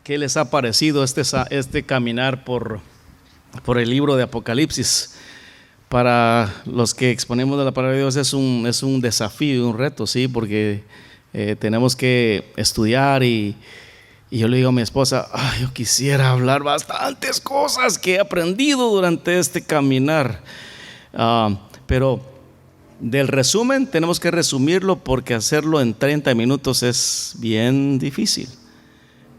¿Qué les ha parecido este caminar por el libro de Apocalipsis? Para los que exponemos de la palabra de Dios es un desafío y un reto, ¿sí? Porque tenemos que estudiar y yo le digo a mi esposa, yo quisiera hablar bastantes cosas que he aprendido durante este caminar, pero del resumen tenemos que resumirlo porque hacerlo en 30 minutos es bien difícil.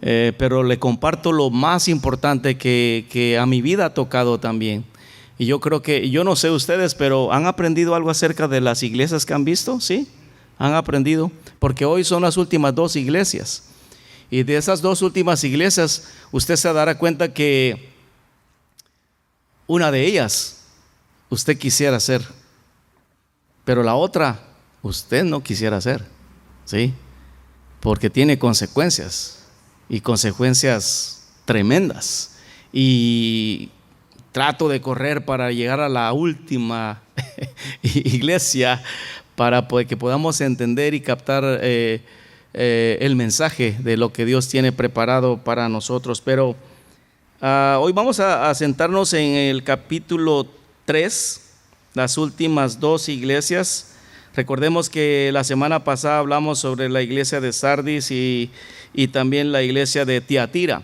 Pero le comparto lo más importante que a mi vida ha tocado también. Y yo creo que, yo no sé ustedes, pero ¿han aprendido algo acerca de las iglesias que han visto? ¿Sí? ¿Han aprendido? Porque hoy son las últimas 2 iglesias. Y de esas 2 últimas iglesias, usted se dará cuenta que una de ellas usted quisiera ser, pero la otra usted no quisiera ser, ¿sí? Porque tiene consecuencias. Y consecuencias tremendas. Y trato de correr para llegar a la última iglesia para que podamos entender y captar el mensaje de lo que Dios tiene preparado para nosotros. Pero hoy vamos a sentarnos en el capítulo 3, las últimas 2 iglesias. Recordemos que la semana pasada hablamos sobre la iglesia de Sardis y también la iglesia de Tiatira.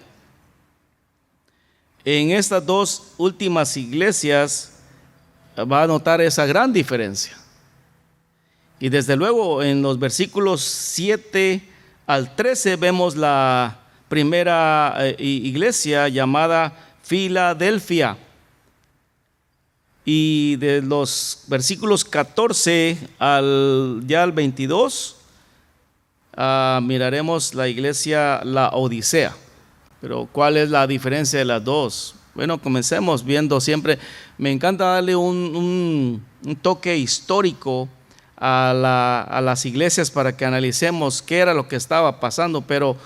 En estas 2 últimas iglesias va a notar esa gran diferencia. Y desde luego en los versículos 7 al 13 vemos la primera iglesia llamada Filadelfia. Y de los versículos 14 al 22 miraremos la iglesia La Odisea. Pero ¿cuál es la diferencia de las 2? Bueno, comencemos viendo siempre. Me encanta darle un toque histórico a las iglesias para que analicemos qué era lo que estaba pasando. Pero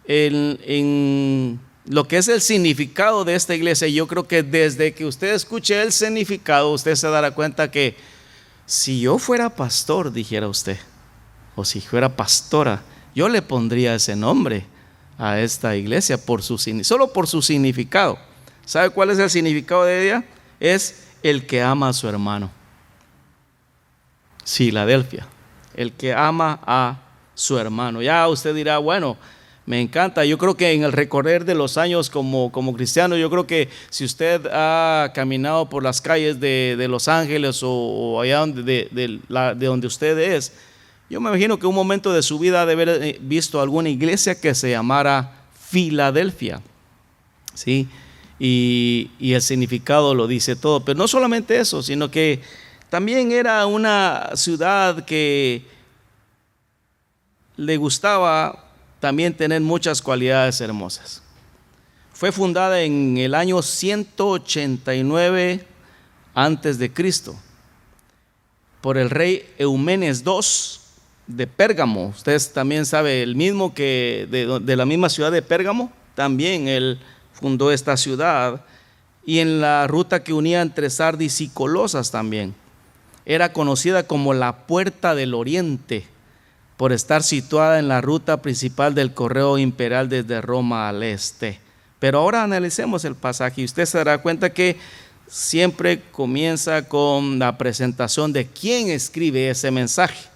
en lo que es el significado de esta iglesia, yo creo que desde que usted escuche el significado, usted se dará cuenta que si yo fuera pastor, dijera usted, o si fuera pastora, yo le pondría ese nombre a esta iglesia solo por su significado. ¿Sabe cuál es el significado de ella? Es el que ama a su hermano. Filadelfia, el que ama a su hermano. Ya usted dirá, bueno, me encanta. Yo creo que en el recorrer de los años como cristiano, yo creo que si usted ha caminado por las calles de Los Ángeles o allá de donde usted es, yo me imagino que un momento de su vida ha de haber visto alguna iglesia que se llamara Filadelfia, ¿sí? Y el significado lo dice todo. Pero no solamente eso, sino que también era una ciudad que le gustaba también tener muchas cualidades hermosas. Fue fundada en el año 189 antes de Cristo por el rey Eumenes II de Pérgamo. Ustedes también saben, el mismo que de la misma ciudad de Pérgamo, también él fundó esta ciudad, y en la ruta que unía entre Sardis y Colosas también. Era conocida como la Puerta del Oriente, por estar situada en la ruta principal del correo imperial desde Roma al este. Pero ahora analicemos el pasaje y usted se dará cuenta que siempre comienza con la presentación de quién escribe ese mensaje.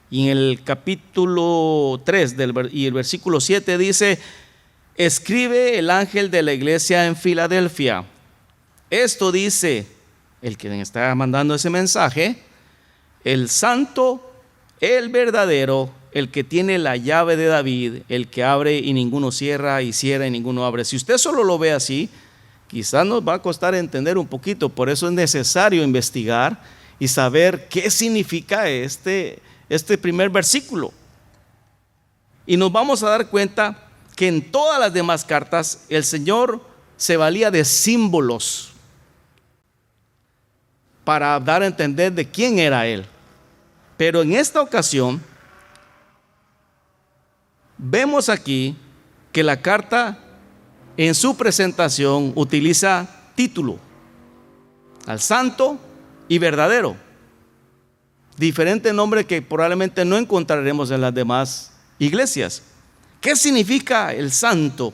Y en el capítulo 3 y el versículo 7 dice: escribe el ángel de la iglesia en Filadelfia. Esto dice el que está mandando ese mensaje, el santo, el verdadero, el que tiene la llave de David, el que abre y ninguno cierra, y cierra y ninguno abre. Si usted solo lo ve así, quizás nos va a costar entender un poquito. Por eso es necesario investigar y saber qué significa este primer versículo. Y nos vamos a dar cuenta que en todas las demás cartas el Señor se valía de símbolos para dar a entender de quién era Él. Pero en esta ocasión vemos aquí que la carta en su presentación utiliza título: al santo y verdadero. Diferente nombre que probablemente no encontraremos en las demás iglesias. ¿Qué significa el santo?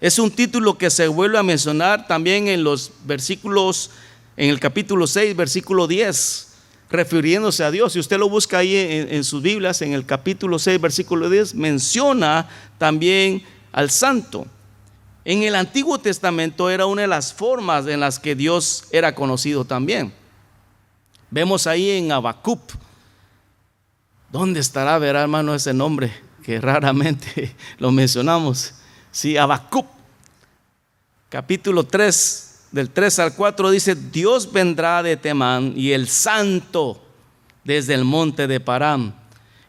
Es un título que se vuelve a mencionar también en los versículos, en el capítulo 6, versículo 10, refiriéndose a Dios. Si usted lo busca ahí en sus Biblias, en el capítulo 6, versículo 10, menciona también al santo. En el Antiguo Testamento era una de las formas en las que Dios era conocido también. Vemos ahí en Habacuc. ¿Dónde estará, verá, hermano, ese nombre que raramente lo mencionamos? Sí, Habacuc, capítulo 3, del 3 al 4 dice: Dios vendrá de Temán y el santo desde el monte de Param.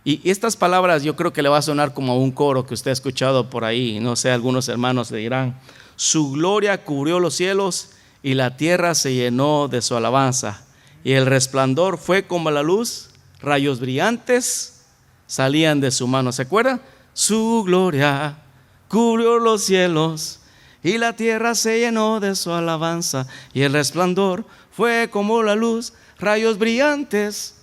Y estas palabras yo creo que le va a sonar como a un coro que usted ha escuchado por ahí. No sé, algunos hermanos le dirán: su gloria cubrió los cielos y la tierra se llenó de su alabanza. Y el resplandor fue como la luz, rayos brillantes salían de su mano. ¿Se acuerda? Su gloria cubrió los cielos y la tierra se llenó de su alabanza. Y el resplandor fue como la luz, rayos brillantes.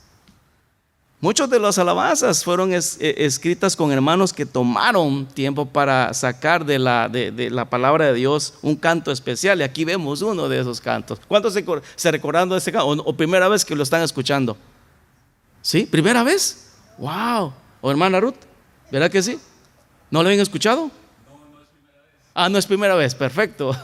Muchas de las alabanzas fueron escritas con hermanos que tomaron tiempo para sacar de la palabra de Dios un canto especial. Y aquí vemos uno de esos cantos. ¿Cuántos se recordaron de ese canto? ¿O primera vez que lo están escuchando? ¿Sí? ¿Primera vez? ¡Wow! ¿O hermana Ruth? ¿Verdad que sí? ¿No lo habían escuchado? No es primera vez, perfecto.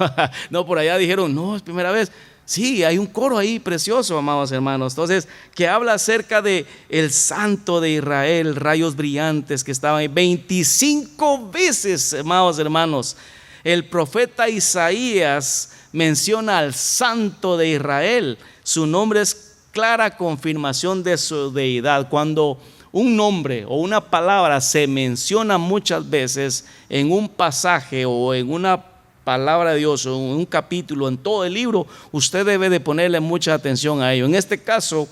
No, por allá dijeron, no, es primera vez. Sí, hay un coro ahí precioso, amados hermanos. Entonces, que habla acerca de el santo de Israel, rayos brillantes que estaban ahí. 25 veces, amados hermanos, el profeta Isaías menciona al santo de Israel. Su nombre es clara confirmación de su deidad. Cuando un nombre o una palabra se menciona muchas veces en un pasaje o en una palabra de Dios o en un capítulo, en todo el libro, usted debe de ponerle mucha atención a ello. En este caso,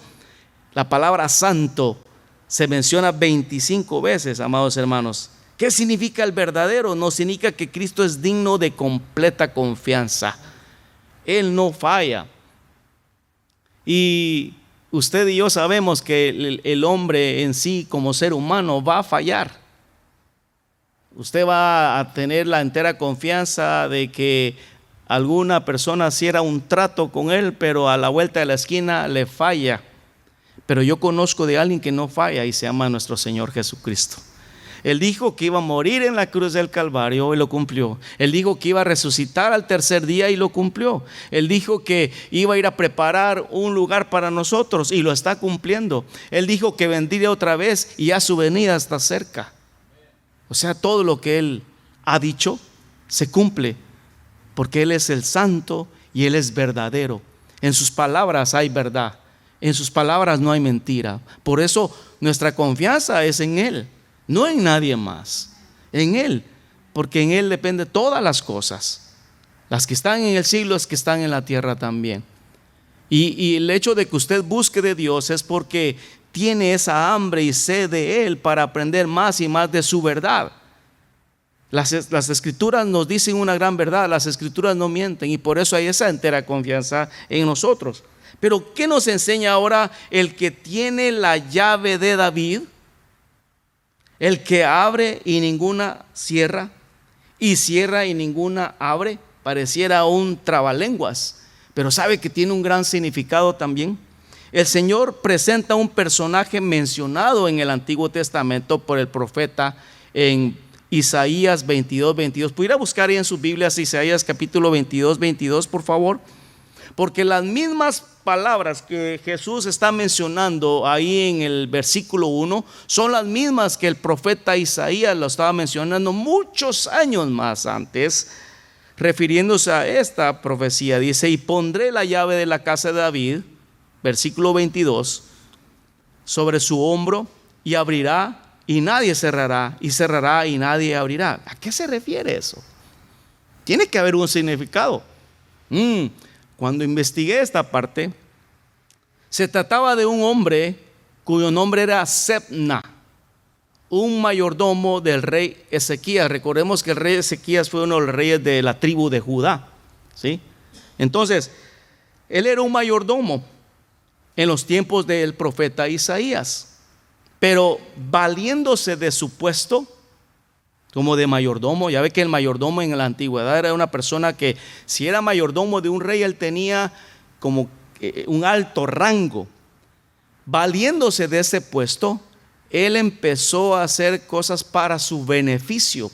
la palabra santo se menciona 25 veces, amados hermanos. ¿Qué significa el verdadero? No significa que Cristo es digno de completa confianza. Él no falla. Y usted y yo sabemos que el hombre en sí como ser humano va a fallar. Usted va a tener la entera confianza de que alguna persona hiciera un trato con él, pero a la vuelta de la esquina le falla. Pero yo conozco de alguien que no falla y se llama nuestro Señor Jesucristo. Él dijo que iba a morir en la cruz del Calvario y lo cumplió. Él dijo que iba a resucitar al tercer día y lo cumplió. Él dijo que iba a ir a preparar un lugar para nosotros y lo está cumpliendo. Él dijo que vendría otra vez y ya su venida está cerca. O sea, todo lo que Él ha dicho se cumple, porque Él es el santo y Él es verdadero. En sus palabras hay verdad, en sus palabras no hay mentira. Por eso nuestra confianza es en Él, no en nadie más, en Él, porque en Él depende todas las cosas, las que están en el cielo, las que están en la tierra también. Y el hecho de que usted busque de Dios es porque tiene esa hambre y sed de Él para aprender más y más de su verdad. Las escrituras nos dicen una gran verdad, las escrituras no mienten y por eso hay esa entera confianza en nosotros. Pero ¿qué nos enseña ahora el que tiene la llave de David? El que abre y ninguna cierra, y cierra y ninguna abre. Pareciera un trabalenguas, pero sabe que tiene un gran significado también. El Señor presenta un personaje mencionado en el Antiguo Testamento por el profeta en Isaías 22:22. ¿Pudiera buscar ahí en sus Biblias Isaías capítulo 22:22, por favor? Porque las mismas palabras que Jesús está mencionando ahí en el versículo 1 son las mismas que el profeta Isaías lo estaba mencionando muchos años más antes, refiriéndose a esta profecía. Dice: y pondré la llave de la casa de David, versículo 22, sobre su hombro, y abrirá y nadie cerrará, y cerrará y nadie abrirá. ¿A qué se refiere eso? Tiene que haber un significado. Cuando investigué esta parte, se trataba de un hombre cuyo nombre era Sebna, un mayordomo del rey Ezequías. Recordemos que el rey Ezequías fue uno de los reyes de la tribu de Judá, ¿sí? Entonces, él era un mayordomo en los tiempos del profeta Isaías, pero valiéndose de su puesto, como de mayordomo. Ya ve que el mayordomo en la antigüedad era una persona que, si era mayordomo de un rey, él tenía como un alto rango. Valiéndose de ese puesto, él empezó a hacer cosas para su beneficio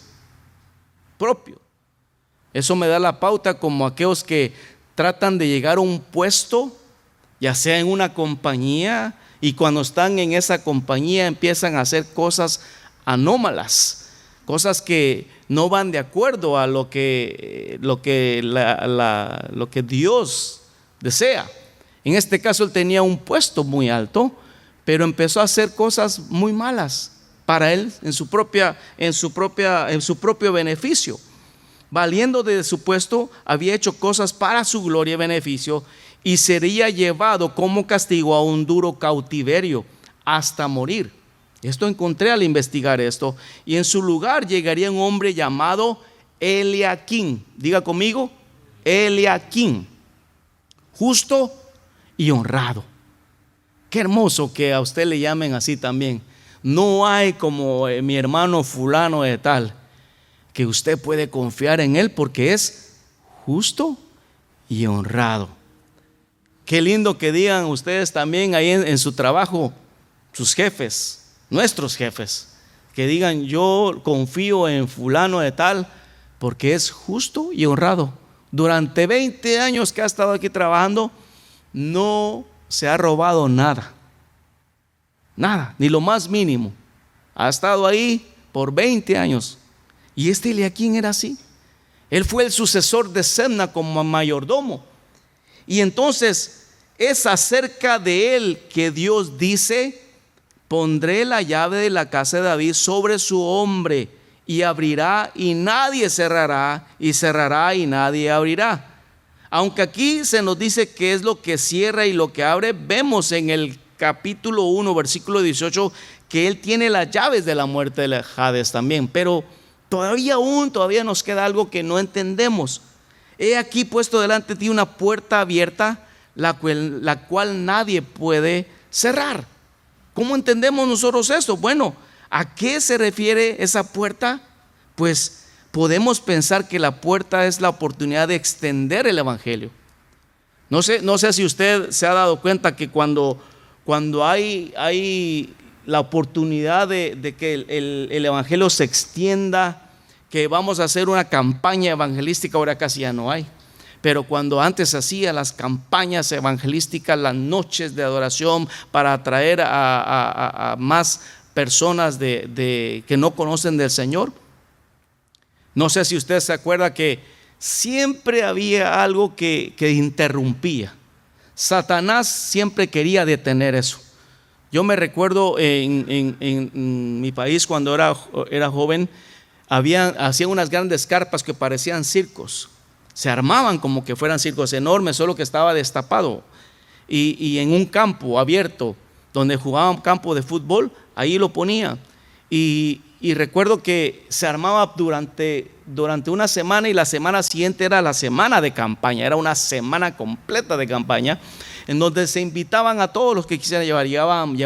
propio. Eso me da la pauta como aquellos que tratan de llegar a un puesto, ya sea en una compañía, y cuando están en esa compañía empiezan a hacer cosas anómalas, cosas que no van de acuerdo a lo que Dios desea. En este caso él tenía un puesto muy alto, pero empezó a hacer cosas muy malas para él en su propio beneficio. Valiendo de su puesto, había hecho cosas para su gloria y beneficio, y sería llevado como castigo a un duro cautiverio hasta morir. Esto encontré al investigar esto. Y en su lugar llegaría un hombre llamado Eliaquim. Diga conmigo, Eliaquim, justo y honrado. Qué hermoso que a usted le llamen así también. No hay como mi hermano fulano de tal, que usted puede confiar en él porque es justo y honrado. Qué lindo que digan ustedes también ahí en su trabajo, sus jefes, nuestros jefes, que digan: yo confío en fulano de tal porque es justo y honrado. Durante 20 años que ha estado aquí trabajando, no se ha robado nada, ni lo más mínimo. Ha estado ahí por 20 años. Y este Eliaquim era así. Él fue el sucesor de Sebna como mayordomo. Y entonces es acerca de él que Dios dice: pondré la llave de la casa de David sobre su hombre, y abrirá y nadie cerrará, y cerrará y nadie abrirá. Aunque aquí se nos dice qué es lo que cierra y lo que abre, vemos en el capítulo 1, versículo 18, que él tiene las llaves de la muerte de Hades también. Pero todavía nos queda algo que no entendemos. He aquí puesto delante de ti una puerta abierta, la cual nadie puede cerrar. ¿Cómo entendemos nosotros esto? Bueno, ¿a qué se refiere esa puerta? Pues podemos pensar que la puerta es la oportunidad de extender el evangelio. No sé si usted se ha dado cuenta que cuando hay la oportunidad de que el evangelio se extienda, que vamos a hacer una campaña evangelística, ahora casi ya no hay. Pero cuando antes hacía las campañas evangelísticas, las noches de adoración para atraer a más personas que no conocen del Señor, no sé si usted se acuerda que siempre había algo que interrumpía. Satanás siempre quería detener eso. Yo me recuerdo en mi país cuando era joven, hacían unas grandes carpas que parecían circos. Se armaban como que fueran circos enormes, solo que estaba destapado. Y en un campo abierto, donde jugaban campo de fútbol, ahí lo ponían. Y recuerdo que se armaba durante una semana, y la semana siguiente era la semana de campaña. Era una semana completa de campaña, en donde se invitaban a todos los que quisieran llevaban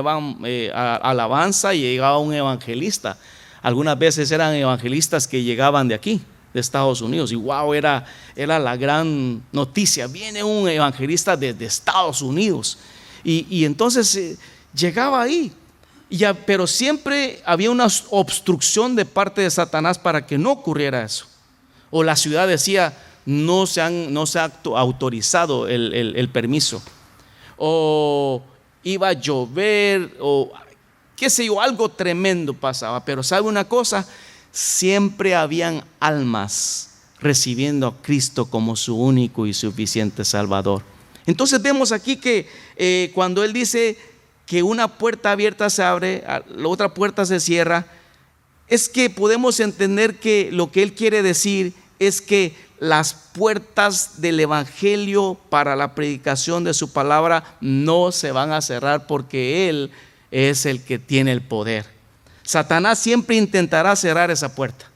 alabanza, y llegaba un evangelista. Algunas veces eran evangelistas que llegaban de aquí, de Estados Unidos, y wow, era la gran noticia: viene un evangelista desde Estados Unidos. Y entonces llegaba ahí, pero siempre había una obstrucción de parte de Satanás para que no ocurriera eso. O la ciudad decía: no se ha autorizado el permiso, o iba a llover, o qué sé yo, algo tremendo pasaba. Pero ¿sabe una cosa? Siempre habían almas recibiendo a Cristo como su único y suficiente Salvador. Entonces vemos aquí que cuando Él dice que una puerta abierta se abre, la otra puerta se cierra, es que podemos entender que lo que Él quiere decir es que las puertas del evangelio para la predicación de su palabra no se van a cerrar, porque Él es el que tiene el poder. Satanás siempre intentará cerrar esa puerta,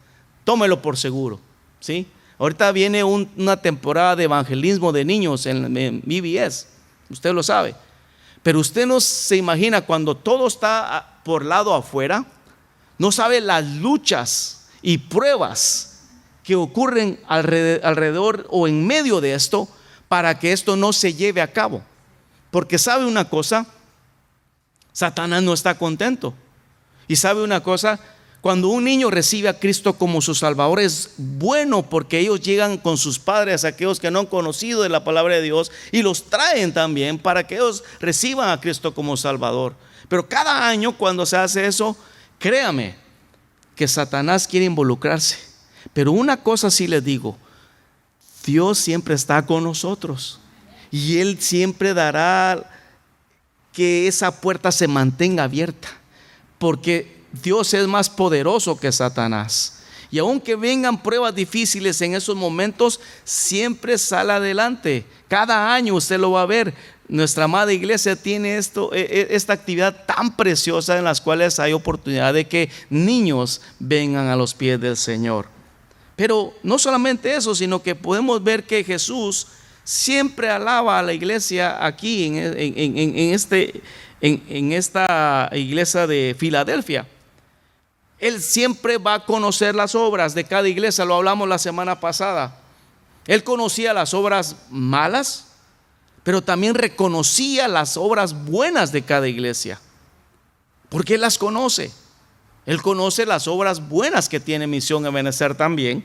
tómelo por seguro, ¿sí? Ahorita viene una temporada de evangelismo de niños en BBS, usted lo sabe. Pero usted no se imagina, cuando todo está por lado afuera, no sabe las luchas y pruebas que ocurren alrededor o en medio de esto para que esto no se lleve a cabo. Porque sabe una cosa, Satanás no está contento. Y sabe una cosa, cuando un niño recibe a Cristo como su Salvador es bueno, porque ellos llegan con sus padres, aquellos que no han conocido de la palabra de Dios, y los traen también para que ellos reciban a Cristo como Salvador. Pero cada año cuando se hace eso, créame que Satanás quiere involucrarse. Pero una cosa sí les digo, Dios siempre está con nosotros y Él siempre dará que esa puerta se mantenga abierta, porque Dios es más poderoso que Satanás. Y aunque vengan pruebas difíciles en esos momentos, siempre sale adelante. Cada año usted lo va a ver. Nuestra amada iglesia tiene esta actividad tan preciosa en las cuales hay oportunidad de que niños vengan a los pies del Señor. Pero no solamente eso, sino que podemos ver que Jesús siempre alaba a la iglesia aquí en esta iglesia de Filadelfia. Él siempre va a conocer las obras de cada iglesia. Lo hablamos la semana pasada. Él conocía las obras malas, pero también reconocía las obras buenas de cada iglesia, porque Él las conoce. Él conoce las obras buenas que tiene Misión Ebenecer también.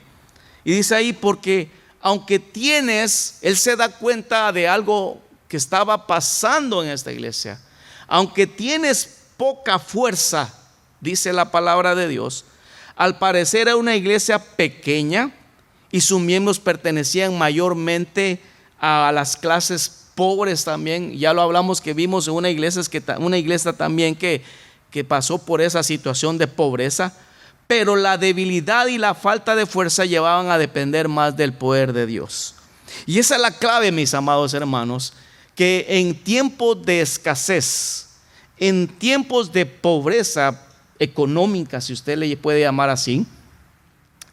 Y dice ahí, porque aunque Él se da cuenta de algo que estaba pasando en esta iglesia. Aunque tienes poca fuerza, dice la palabra de Dios, al parecer era una iglesia pequeña y sus miembros pertenecían mayormente a las clases pobres también. Ya lo hablamos, que vimos en una iglesia también que pasó por esa situación de pobreza, pero la debilidad y la falta de fuerza llevaban a depender más del poder de Dios. Y esa es la clave, mis amados hermanos, que en tiempos de escasez, en tiempos de pobreza económica, si usted le puede llamar así,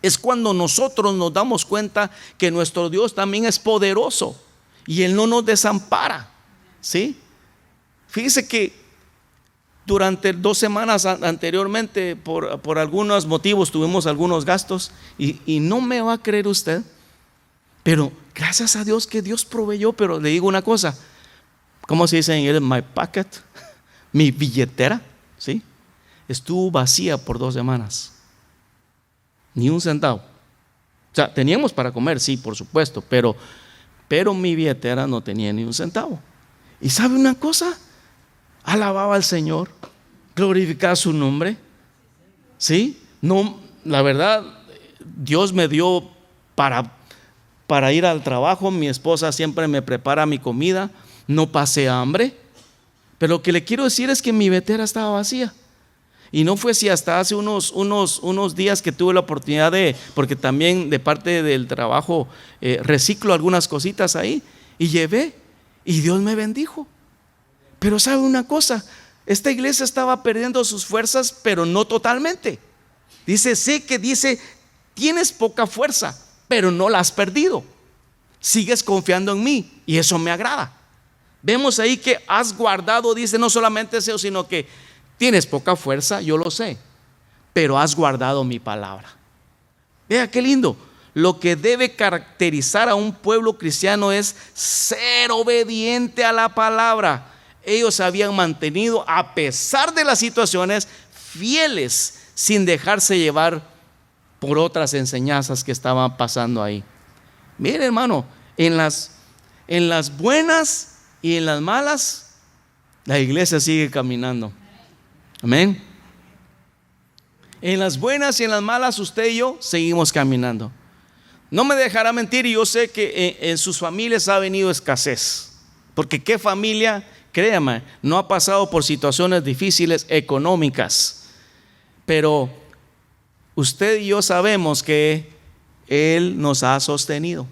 es cuando nosotros nos damos cuenta que nuestro Dios también es poderoso y Él no nos desampara, ¿sí? Fíjese que durante 2 semanas anteriormente, por algunos motivos, tuvimos algunos gastos y no me va a creer usted, pero gracias a Dios que Dios proveyó. Pero le digo una cosa, ¿cómo se dice en inglés? My pocket, mi billetera, ¿sí? Estuvo vacía por 2 semanas, ni un centavo. O sea, teníamos para comer, sí, por supuesto, pero mi billetera no tenía ni un centavo. ¿Y sabe una cosa? Alababa al Señor, glorificaba su nombre, ¿sí? No, la verdad, Dios me dio para ir al trabajo. Mi esposa siempre me prepara mi comida, no pasé hambre. Pero lo que le quiero decir es que mi billetera estaba vacía. Y no fue si hasta hace unos días que tuve la oportunidad porque también de parte del trabajo reciclo algunas cositas ahí, y llevé, y Dios me bendijo. Pero sabe una cosa, esta iglesia estaba perdiendo sus fuerzas, pero no totalmente. Dice, tienes poca fuerza, pero no la has perdido. Sigues confiando en mí y eso me agrada. Vemos ahí que has guardado, dice, no solamente eso, sino que tienes poca fuerza, yo lo sé, pero has guardado mi palabra. Vea qué lindo. Lo que debe caracterizar a un pueblo cristiano es ser obediente a la palabra. Ellos se habían mantenido, a pesar de las situaciones, fieles, sin dejarse llevar por otras enseñanzas que estaban pasando ahí. Mire, hermano, en las buenas y en las malas, la iglesia sigue caminando. Amén. En las buenas y en las malas, usted y yo seguimos caminando. No me dejará mentir, y yo sé que en sus familias ha venido escasez, porque qué familia, créame, no ha pasado por situaciones difíciles económicas, pero usted y yo sabemos que Él nos ha sostenido.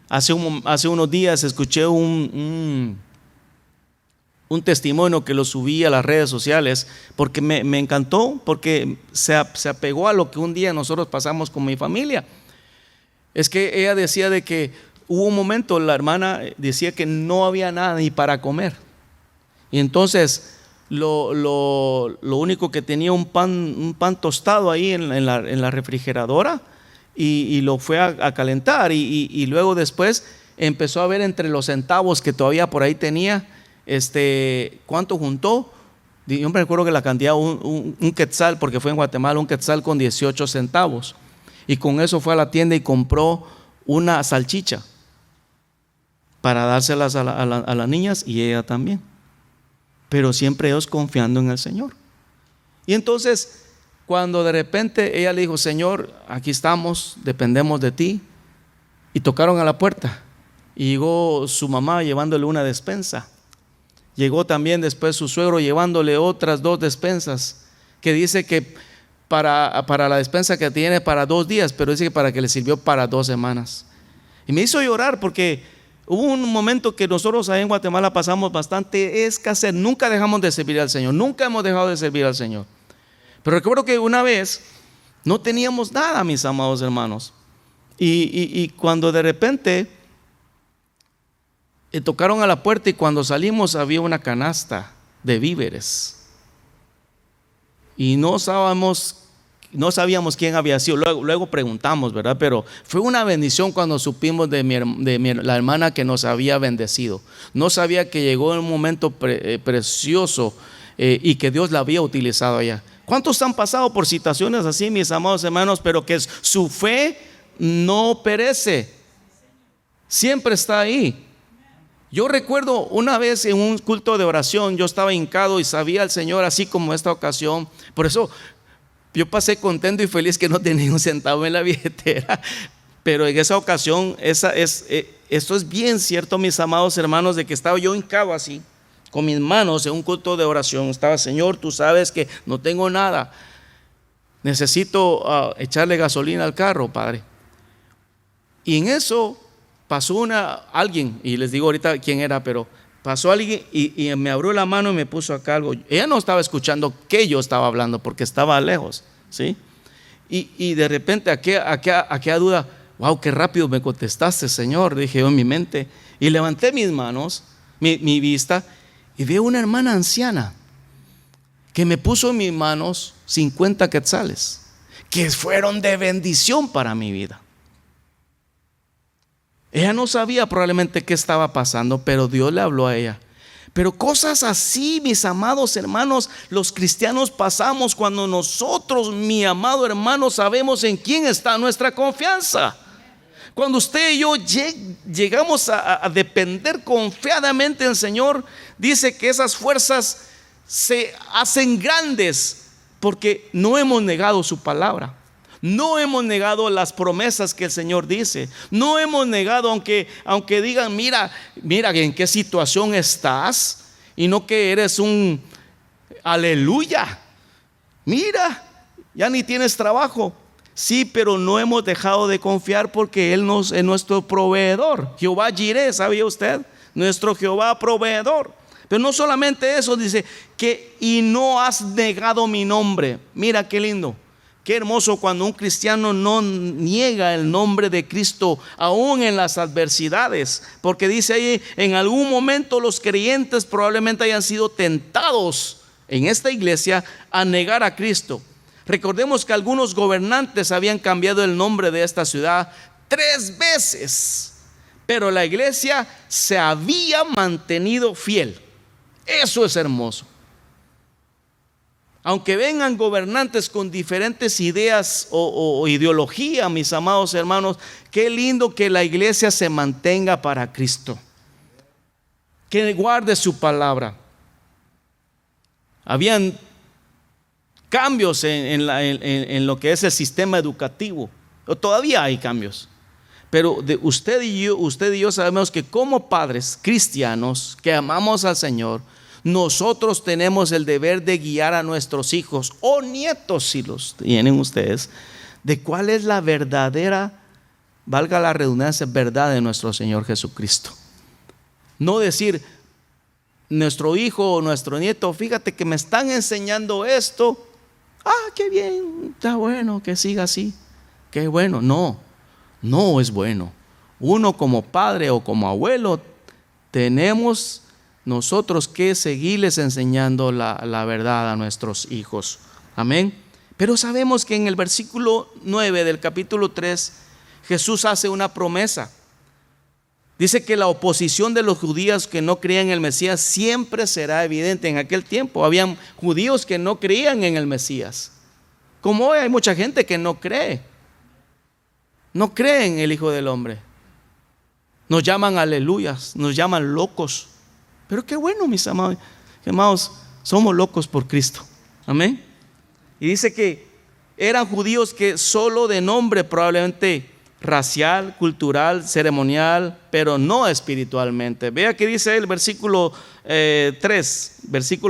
Hace unos días escuché un testimonio que lo subí a las redes sociales, porque me encantó, porque se apegó a lo que un día nosotros pasamos con mi familia. Es que ella decía de que hubo un momento, la hermana decía que no había nada ni para comer, y entonces lo único que tenía un pan tostado ahí en la refrigeradora y lo fue a calentar y luego después empezó a ver entre los centavos que todavía por ahí tenía, ¿cuánto juntó? Yo me recuerdo que la cantidad, un quetzal, porque fue en Guatemala, un quetzal con 18 centavos. Y con eso fue a la tienda y compró una salchicha para dárselas a las niñas y ella también. Pero siempre ellos confiando en el Señor. Y entonces, cuando de repente ella le dijo: Señor, aquí estamos, dependemos de ti. Y tocaron a la puerta. Y llegó su mamá llevándole una despensa. Llegó también después su suegro llevándole otras 2 despensas, que dice que para la despensa que tiene para 2 días, pero dice que para que le sirvió para 2 semanas. Y me hizo llorar porque hubo un momento que nosotros ahí en Guatemala pasamos bastante escasez. Nunca dejamos de servir al Señor, nunca hemos dejado de servir al Señor. Pero recuerdo que una vez no teníamos nada, mis amados hermanos, y cuando de repente tocaron a la puerta y cuando salimos había una canasta de víveres y no sabíamos quién había sido. Luego preguntamos, ¿verdad? Pero fue una bendición cuando supimos de la hermana que nos había bendecido. No sabía que llegó en un momento precioso y que Dios la había utilizado allá. ¿Cuántos han pasado por situaciones así, mis amados hermanos? Pero que su fe no perece, siempre está ahí. Yo recuerdo una vez en un culto de oración, yo estaba hincado y sabía al Señor, así como esta ocasión. Por eso yo pasé contento y feliz que no tenía un centavo en la billetera. Pero en esa ocasión, esto es bien cierto, mis amados hermanos, de que estaba yo hincado así, con mis manos en un culto de oración. Estaba: Señor, tú sabes que no tengo nada, necesito echarle gasolina al carro, Padre. Y en eso pasó alguien, y les digo ahorita quién era, pero pasó alguien y me abrió la mano y me puso acá algo. Ella no estaba escuchando que yo estaba hablando porque estaba lejos, ¿sí? Y de repente aquella duda: wow, qué rápido me contestaste, Señor, dije yo en mi mente. Y levanté mis manos, mi vista, y veo una hermana anciana que me puso en mis manos 50 quetzales que fueron de bendición para mi vida. Ella no sabía probablemente qué estaba pasando, pero Dios le habló a ella. Pero cosas así, mis amados hermanos, los cristianos pasamos cuando nosotros, mi amado hermano, sabemos en quién está nuestra confianza. Cuando usted y yo llegamos a depender confiadamente del Señor, dice que esas fuerzas se hacen grandes porque no hemos negado su palabra. No hemos negado las promesas que el Señor dice. No hemos negado, aunque digan: mira en qué situación estás, y no que eres un aleluya. Mira, ya ni tienes trabajo. Sí, pero no hemos dejado de confiar porque Él es nuestro proveedor. Jehová Jireh, ¿sabía usted? Nuestro Jehová proveedor. Pero no solamente eso, dice que y no has negado mi nombre. Mira qué lindo. Qué hermoso cuando un cristiano no niega el nombre de Cristo aún en las adversidades, porque dice ahí: en algún momento los creyentes probablemente hayan sido tentados en esta iglesia a negar a Cristo. Recordemos que algunos gobernantes habían cambiado el nombre de esta ciudad 3 veces, pero la iglesia se había mantenido fiel. Eso es hermoso. Aunque vengan gobernantes con diferentes ideas o ideología, mis amados hermanos, qué lindo que la iglesia se mantenga para Cristo, que guarde su palabra. Habían cambios en lo que es el sistema educativo, todavía hay cambios, pero usted y yo sabemos que como padres cristianos que amamos al Señor, nosotros tenemos el deber de guiar a nuestros hijos o nietos, si los tienen ustedes, de cuál es la verdadera, valga la redundancia, verdad de nuestro Señor Jesucristo. No decir: nuestro hijo o nuestro nieto, fíjate que me están enseñando esto, qué bien, está bueno que siga así, qué bueno. No es bueno. Uno como padre o como abuelo tenemos nosotros que seguirles enseñando la verdad a nuestros hijos. Amén. Pero sabemos que en el versículo 9 del capítulo 3, Jesús hace una promesa. Dice que la oposición de los judíos que no creían en el Mesías siempre será evidente. En aquel tiempo habían judíos que no creían en el Mesías. Como hoy hay mucha gente que no cree en el Hijo del Hombre. Nos llaman aleluyas, nos llaman locos. Pero qué bueno, mis amados, somos locos por Cristo. Amén. Y dice que eran judíos que solo de nombre, probablemente racial, cultural, ceremonial, pero no espiritualmente. Vea que dice el versículo 3,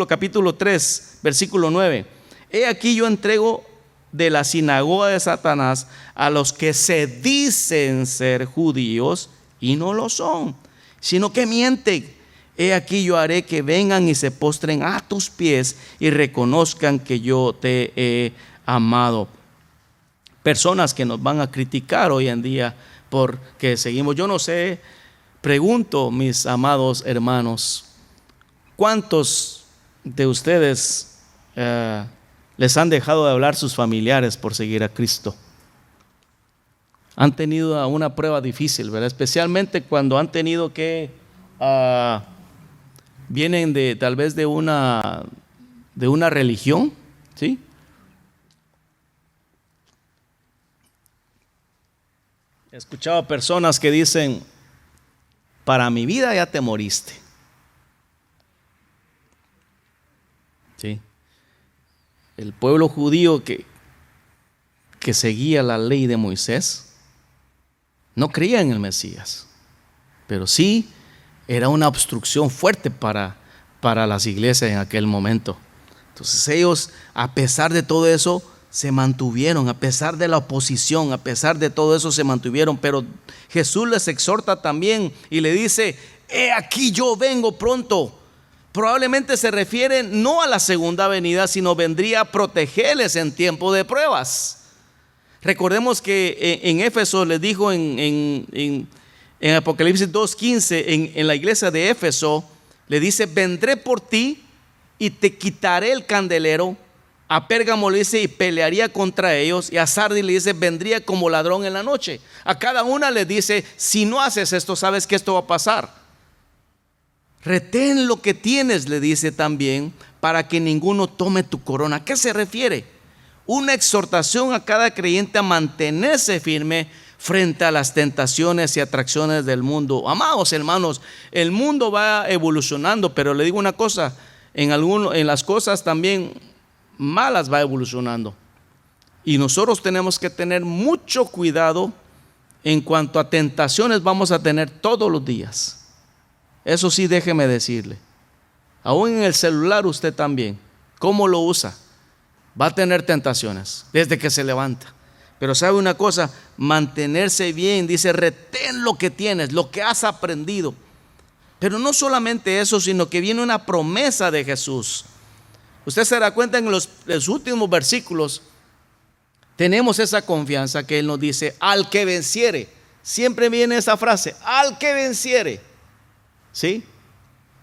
capítulo 3, versículo 9. He aquí yo entrego de la sinagoga de Satanás a los que se dicen ser judíos y no lo son, sino que mienten. He aquí yo haré que vengan y se postren a tus pies y reconozcan que yo te he amado. Personas que nos van a criticar hoy en día porque seguimos. Yo no sé, pregunto, mis amados hermanos, ¿cuántos de ustedes les han dejado de hablar sus familiares por seguir a Cristo? Han tenido una prueba difícil, ¿verdad? Especialmente cuando han tenido que vienen de tal vez de una religión, ¿sí? He escuchado personas que dicen: para mi vida ya te moriste. ¿Sí? El pueblo judío que seguía la ley de Moisés no creía en el Mesías, pero sí era una obstrucción fuerte para las iglesias en aquel momento. Entonces ellos, a pesar de todo eso, se mantuvieron, a pesar de la oposición, a pesar de todo eso se mantuvieron. Pero Jesús les exhorta también y le dice: he aquí yo vengo pronto. Probablemente se refiere no a la segunda venida, sino vendría a protegerles en tiempo de pruebas. Recordemos que en Éfeso les dijo en Apocalipsis 2:15, en la iglesia de Éfeso, le dice: vendré por ti y te quitaré el candelero. A Pérgamo le dice: y pelearía contra ellos. Y a Sardis le dice: vendría como ladrón en la noche. A cada una le dice: si no haces esto, sabes que esto va a pasar. Retén lo que tienes, le dice también, para que ninguno tome tu corona. ¿A qué se refiere? Una exhortación a cada creyente a mantenerse firme frente a las tentaciones y atracciones del mundo. Amados hermanos, el mundo va evolucionando, pero le digo una cosa: en las cosas también malas va evolucionando, y nosotros tenemos que tener mucho cuidado. En cuanto a tentaciones, vamos a tener todos los días. Eso sí, déjeme decirle, aún en el celular usted también, ¿cómo lo usa? Va a tener tentaciones desde que se levanta. Pero sabe una cosa, mantenerse bien, dice: retén lo que tienes, lo que has aprendido. Pero no solamente eso, sino que viene una promesa de Jesús. Usted se da cuenta en los últimos versículos, tenemos esa confianza que Él nos dice: al que venciere. Siempre viene esa frase: al que venciere. ¿Sí?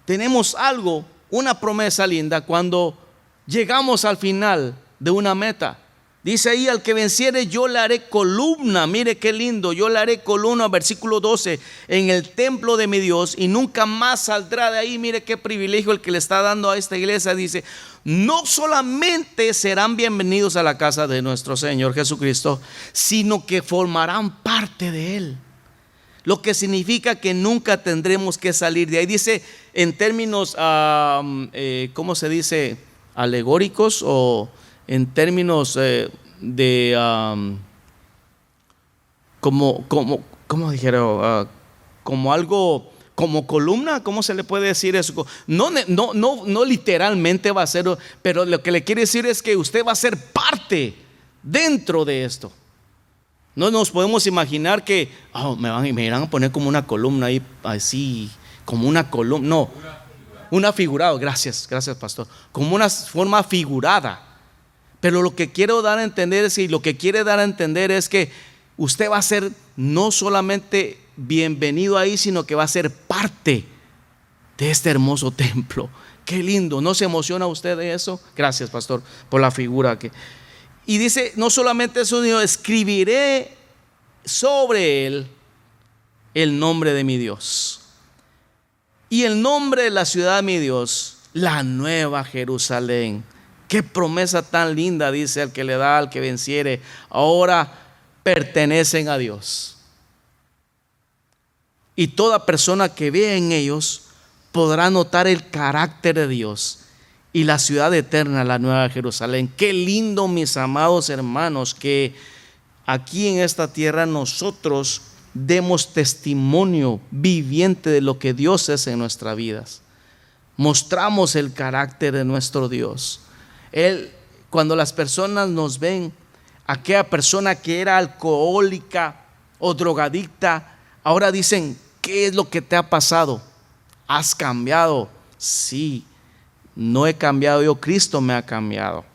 Tenemos algo, una promesa linda cuando llegamos al final de una meta. Dice ahí: al que venciere yo le haré columna. Mire qué lindo: yo le haré columna, versículo 12, en el templo de mi Dios, y nunca más saldrá de ahí. Mire qué privilegio el que le está dando a esta iglesia. Dice: no solamente serán bienvenidos a la casa de nuestro Señor Jesucristo, sino que formarán parte de Él. Lo que significa que nunca tendremos que salir de ahí. Dice en términos, ¿cómo se dice? Alegóricos, o en términos ¿cómo dijeron? Como algo, como columna. ¿Cómo se le puede decir eso? No literalmente va a ser, pero lo que le quiere decir es que usted va a ser parte dentro de esto. No nos podemos imaginar que me irán a poner como una columna ahí, así, como una columna. No, una figurada. Gracias pastor. Como una forma figurada. Pero lo que quiero dar a entender es, y lo que quiere dar a entender es que usted va a ser no solamente bienvenido ahí, sino que va a ser parte de este hermoso templo. Qué lindo. ¿No se emociona usted de eso? Gracias, pastor, por la figura que... Y dice, no solamente eso, sino escribiré sobre él el nombre de mi Dios y el nombre de la ciudad de mi Dios, la nueva Jerusalén. Qué promesa tan linda, dice: al que le da al que venciere, ahora pertenecen a Dios. Y toda persona que vea en ellos podrá notar el carácter de Dios y la ciudad eterna, la nueva Jerusalén. Qué lindo, mis amados hermanos, que aquí en esta tierra nosotros demos testimonio viviente de lo que Dios es en nuestras vidas. Mostramos el carácter de nuestro Dios. Cuando las personas nos ven, aquella persona que era alcohólica o drogadicta, ahora dicen: ¿qué es lo que te ha pasado? ¿Has cambiado? Sí, no he cambiado yo, Cristo me ha cambiado.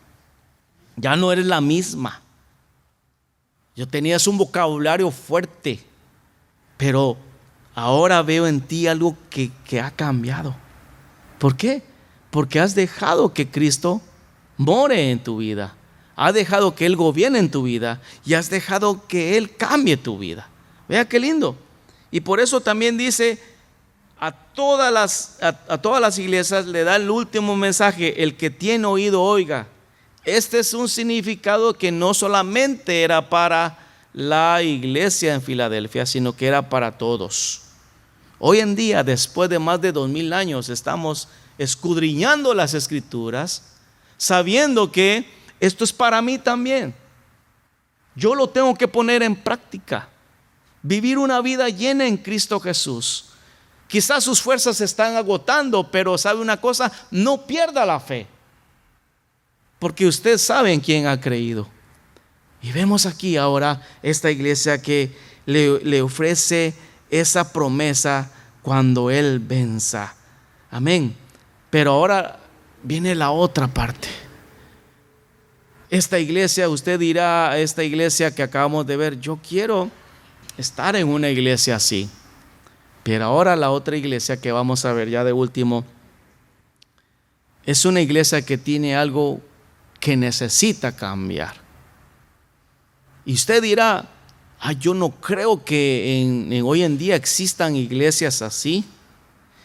Ya no eres la misma. Yo tenías un vocabulario fuerte, pero ahora veo en ti algo que ha cambiado. ¿Por qué? Porque has dejado que Cristo more en tu vida. Has dejado que Él gobierne en tu vida y has dejado que Él cambie tu vida. Vea qué lindo. Y por eso también dice: a todas las iglesias le da el último mensaje: el que tiene oído, oiga. Este es un significado que no solamente era para la iglesia en Filadelfia, sino que era para todos. Hoy en día, después de más de 2000 años, estamos escudriñando las Escrituras, sabiendo que esto es para mí también. Yo lo tengo que poner en práctica. Vivir una vida llena en Cristo Jesús. Quizás sus fuerzas se están agotando, pero ¿sabe una cosa? No pierda la fe, porque usted sabe en quién ha creído. Y vemos aquí ahora esta iglesia que le ofrece esa promesa cuando Él venza. Amén. Pero ahora viene la otra parte. Esta iglesia, usted dirá: a esta iglesia que acabamos de ver, yo quiero estar en una iglesia así. Pero ahora la otra iglesia que vamos a ver ya de último es una iglesia que tiene algo que necesita cambiar. Y usted dirá: yo no creo que hoy en día existan iglesias así.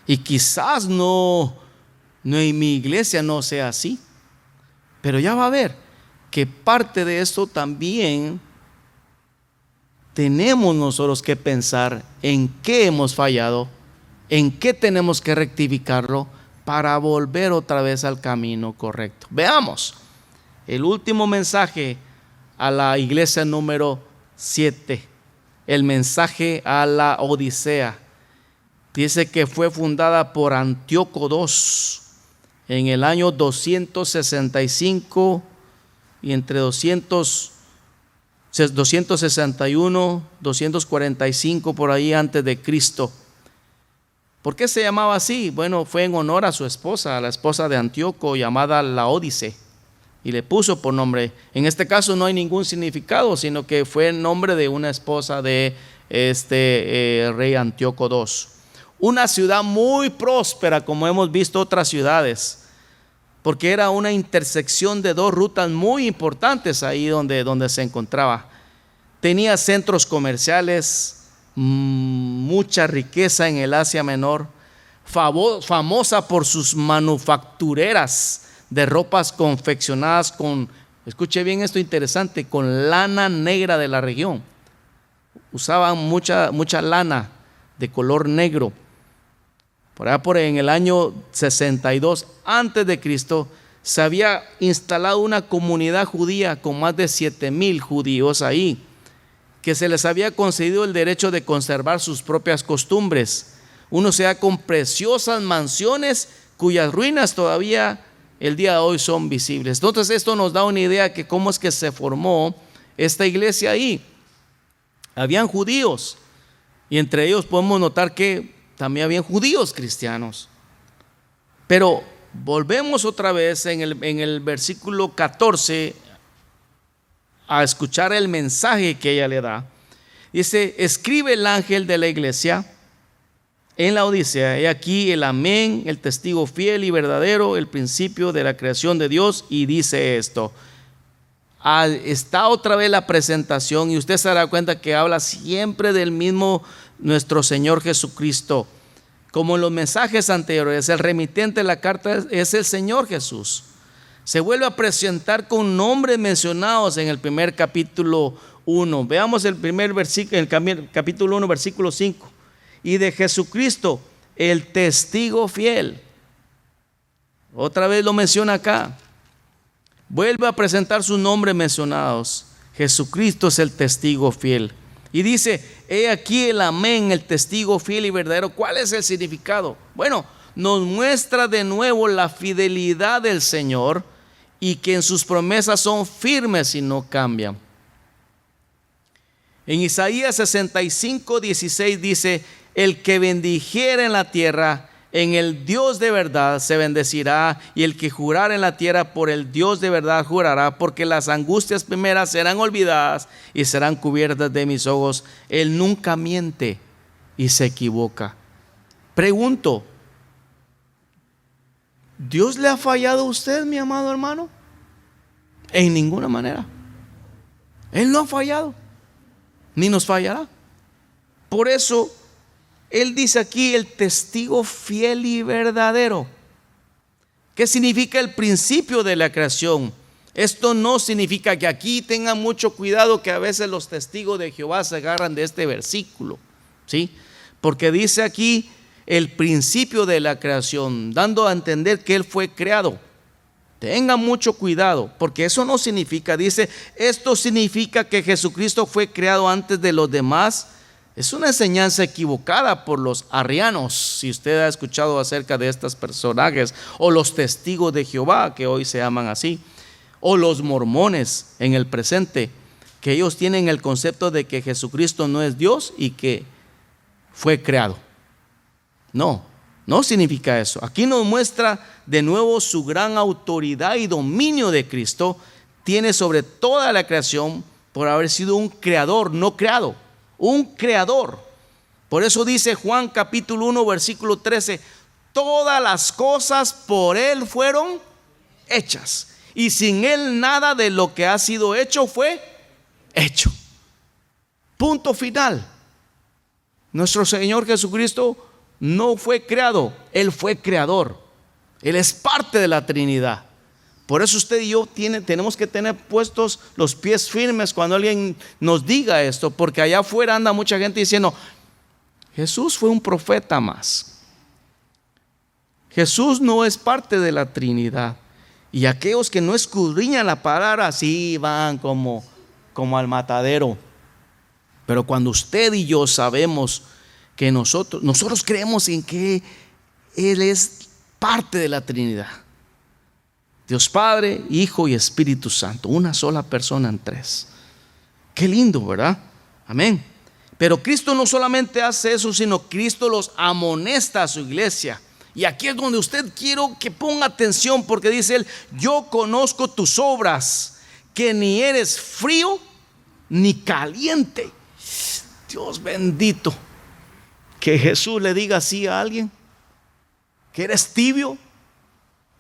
Y quizás no en mi iglesia no sea así. Pero ya va a ver que parte de esto también tenemos nosotros que pensar en qué hemos fallado, en qué tenemos que rectificarlo para volver otra vez al camino correcto. Veamos el último mensaje a la iglesia número 7, el mensaje a la Odisea. Dice que fue fundada por Antíoco II en el año 265 y entre 261, 245 por ahí antes de Cristo. ¿Por qué se llamaba así? Bueno, fue en honor a su esposa, a la esposa de Antíoco, llamada Laódice, y le puso por nombre. En este caso no hay ningún significado, sino que fue el nombre de una esposa de rey Antíoco II. Una ciudad muy próspera, como hemos visto otras ciudades, porque era una intersección de dos rutas muy importantes ahí donde se encontraba. Tenía centros comerciales, mucha riqueza en el Asia Menor, famosa por sus manufactureras de ropas confeccionadas con, escuche bien esto interesante, con lana negra de la región. Usaban mucha lana de color negro. Por allá en el año 62 antes de Cristo se había instalado una comunidad judía con más de 7,000 judíos ahí, que se les había concedido el derecho de conservar sus propias costumbres. Uno se da con preciosas mansiones cuyas ruinas todavía el día de hoy son visibles. Entonces esto nos da una idea de cómo es que se formó esta iglesia ahí. Habían judíos y entre ellos podemos notar que también habían judíos cristianos. Pero volvemos otra vez en el versículo 14 a escuchar el mensaje que ella le da. Dice: escribe el ángel de la iglesia, en la Odisea: he aquí el amén, el testigo fiel y verdadero, el principio de la creación de Dios. Y dice esto. Está otra vez la presentación, y usted se dará cuenta que habla siempre del mismo nuestro Señor Jesucristo. Como en los mensajes anteriores, el remitente de la carta es el Señor Jesús. Se vuelve a presentar con nombres mencionados en el primer capítulo 1. Veamos el primer versículo, en el capítulo 1, versículo 5. Y de Jesucristo, el testigo fiel. Otra vez lo menciona acá. Vuelve a presentar sus nombres mencionados. Jesucristo es el testigo fiel. Y dice: he aquí el amén, el testigo fiel y verdadero. ¿Cuál es el significado? Bueno, nos muestra de nuevo la fidelidad del Señor, y que en sus promesas son firmes y no cambian. En Isaías 65:16 dice: el que bendijera en la tierra, en el Dios de verdad se bendecirá, y el que jurara en la tierra, por el Dios de verdad jurará, porque las angustias primeras serán olvidadas y serán cubiertas de mis ojos. Él nunca miente y se equivoca. Pregunto: ¿Dios le ha fallado a usted, mi amado hermano? En ninguna manera. Él no ha fallado, ni nos fallará. Por eso Él dice aquí: el testigo fiel y verdadero. ¿Qué significa el principio de la creación? Esto no significa que aquí tengan mucho cuidado, que a veces los testigos de Jehová se agarran de este versículo, ¿sí? Porque dice aquí el principio de la creación, dando a entender que Él fue creado. Tengan mucho cuidado, porque eso no significa, dice, esto significa que Jesucristo fue creado antes de los demás. Es una enseñanza equivocada por los arrianos, si usted ha escuchado acerca de estos personajes, o los testigos de Jehová, que hoy se llaman así, o los mormones en el presente, que ellos tienen el concepto de que Jesucristo no es Dios y que fue creado. No significa eso. Aquí nos muestra de nuevo su gran autoridad y dominio de Cristo. Tiene sobre toda la creación por haber sido un creador, no creado. Un creador. Por eso dice Juan capítulo 1 versículo 13: todas las cosas por Él fueron hechas, y sin Él nada de lo que ha sido hecho fue hecho. Punto final. Nuestro Señor Jesucristo no fue creado, Él fue creador. Él es parte de la Trinidad. Por eso usted y yo tenemos que tener puestos los pies firmes cuando alguien nos diga esto, porque allá afuera anda mucha gente diciendo: Jesús fue un profeta más. Jesús no es parte de la Trinidad. Y aquellos que no escudriñan la palabra, así van como al matadero. Pero cuando usted y yo sabemos que nosotros creemos en que Él es parte de la Trinidad, Dios Padre, Hijo y Espíritu Santo, una sola persona en tres. Qué lindo, ¿verdad? Amén. Pero Cristo no solamente hace eso, sino Cristo los amonesta a su iglesia. Y aquí es donde usted quiero que ponga atención, porque dice Él: yo conozco tus obras, que ni eres frío ni caliente. Dios bendito. Que Jesús le diga así a alguien, que eres tibio.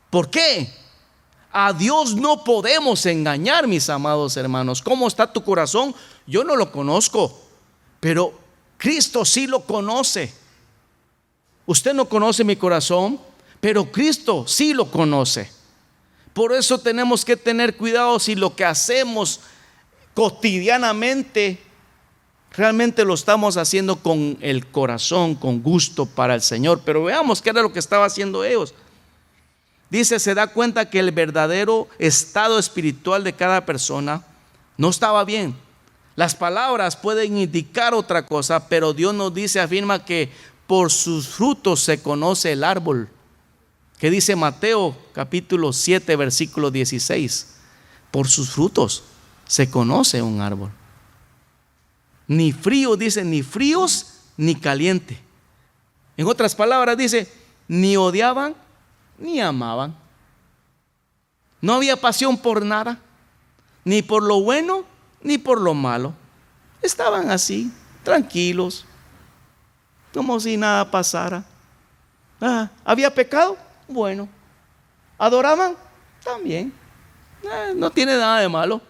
¿Por qué? A Dios no podemos engañar, mis amados hermanos. ¿Cómo está tu corazón? Yo no lo conozco, pero Cristo sí lo conoce. Usted no conoce mi corazón, pero Cristo sí lo conoce. Por eso tenemos que tener cuidado si lo que hacemos cotidianamente realmente lo estamos haciendo con el corazón, con gusto para el Señor. Pero veamos qué era lo que estaba haciendo ellos. Dice: se da cuenta que el verdadero estado espiritual de cada persona no estaba bien. Las palabras pueden indicar otra cosa, pero Dios nos dice, afirma que por sus frutos se conoce el árbol. ¿Qué dice Mateo capítulo 7 versículo 16? Por sus frutos se conoce un árbol. Ni frío, dice, ni fríos ni caliente. En otras palabras dice: ni odiaban ni amaban. No había pasión por nada, ni por lo bueno ni por lo malo. Estaban así, tranquilos. como si nada pasara. ¿Había pecado? Bueno. ¿Adoraban? También. No tiene nada de malo.